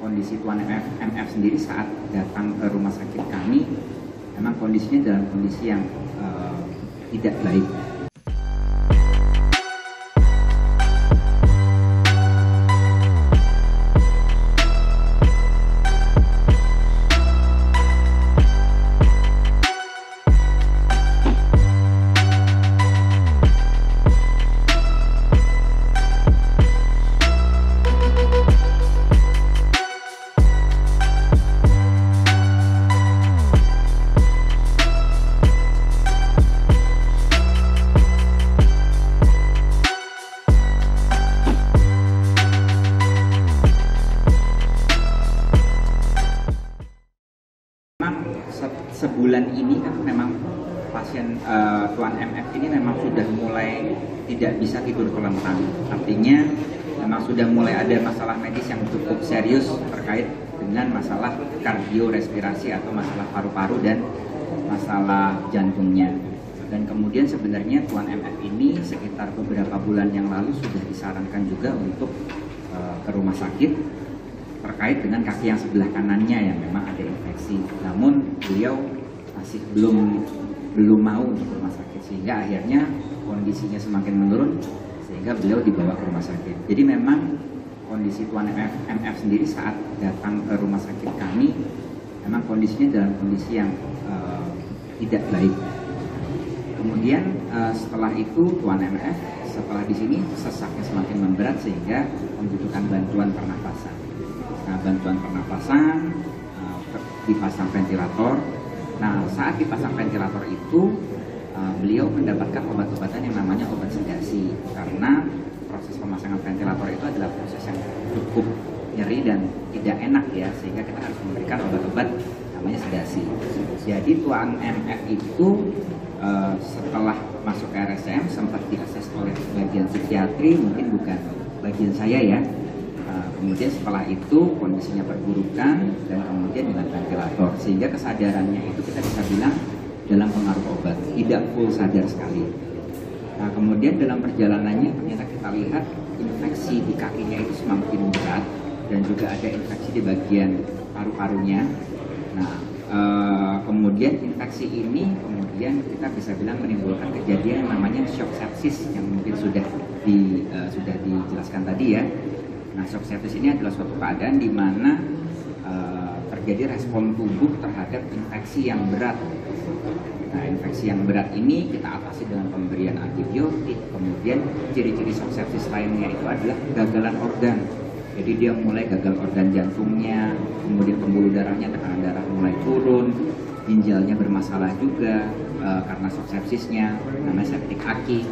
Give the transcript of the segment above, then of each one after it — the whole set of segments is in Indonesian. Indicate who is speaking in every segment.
Speaker 1: kondisi Tuan MF sendiri saat datang ke rumah sakit kami memang kondisinya dalam kondisi yang tidak baik. Sebulan ini kan memang pasien Tuan MF ini memang sudah mulai tidak bisa tidur terlentang. Artinya memang sudah mulai ada masalah medis yang cukup serius terkait dengan masalah kardiorespirasi atau masalah paru-paru dan masalah jantungnya. Dan kemudian sebenarnya Tuan MF ini sekitar beberapa bulan yang lalu sudah disarankan juga untuk ke rumah sakit terkait dengan kaki yang sebelah kanannya yang memang ada infeksi. Namun beliau masih belum mau untuk ke rumah sakit, sehingga akhirnya kondisinya semakin menurun sehingga beliau dibawa ke rumah sakit. Jadi memang kondisi Tuan MF sendiri saat datang ke rumah sakit kami memang kondisinya dalam kondisi yang tidak baik. Kemudian setelah itu Tuan MF setelah di sini sesaknya semakin memberat sehingga membutuhkan bantuan pernapasan. Nah, bantuan pernapasan dipasang ventilator. Nah, saat dipasang ventilator itu beliau mendapatkan obat-obatan yang namanya obat sedasi, karena proses pemasangan ventilator itu adalah proses yang cukup nyeri dan tidak enak ya, sehingga kita harus memberikan obat-obat namanya sedasi. Jadi Tuan MF itu setelah masuk ke RSCM sempat diakses oleh bagian psikiatri, mungkin bukan bagian saya ya. Kemudian setelah itu kondisinya perburukan dan kemudian dengan ventilator, sehingga kesadarannya itu kita bisa bilang dalam pengaruh obat, tidak full sadar sekali. Nah, kemudian dalam perjalanannya ternyata kita lihat infeksi di kakinya itu semakin berat dan juga ada infeksi di bagian paru-parunya. Nah, kemudian infeksi ini kemudian kita bisa bilang menimbulkan kejadian yang namanya shock sepsis yang mungkin sudah dijelaskan tadi ya. Nah, shock sepsis ini adalah suatu keadaan di mana terjadi respon tubuh terhadap infeksi yang berat. Nah, infeksi yang berat ini kita atasi dengan pemberian antibiotik. Kemudian ciri-ciri shock sepsis lainnya itu adalah gagalan organ. Jadi dia mulai gagal organ jantungnya, kemudian pembuluh darahnya, tekanan darah mulai turun, ginjalnya bermasalah juga karena shock sepsisnya, namanya septic aki.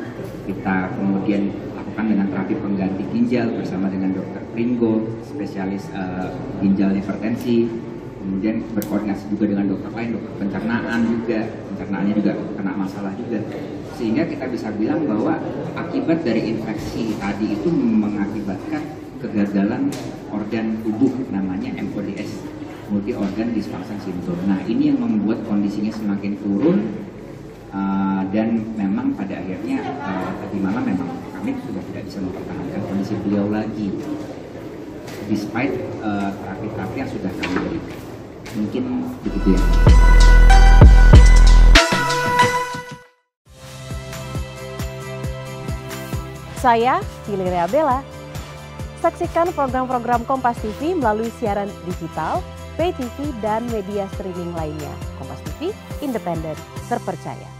Speaker 1: Kita kemudian dengan terapi pengganti ginjal bersama dengan Dr. Pringgo, spesialis ginjal hipertensi, kemudian berkoordinasi juga dengan dokter lain, dokter pencernaannya juga kena masalah juga, sehingga kita bisa bilang bahwa akibat dari infeksi tadi itu mengakibatkan kegagalan organ tubuh namanya MODS, multi organ dysfunction syndrome. Nah, ini yang membuat kondisinya semakin turun. Dan memang pada akhirnya tadi malam memang kami sudah tidak bisa mempertahankan kondisi beliau lagi despite terapi-terapi yang sudah kami berikan. Mungkin begitu ya.
Speaker 2: Saya Hilary Abella. Saksikan program-program Kompas TV melalui siaran digital, pay TV dan media streaming lainnya. Kompas TV, independen, terpercaya.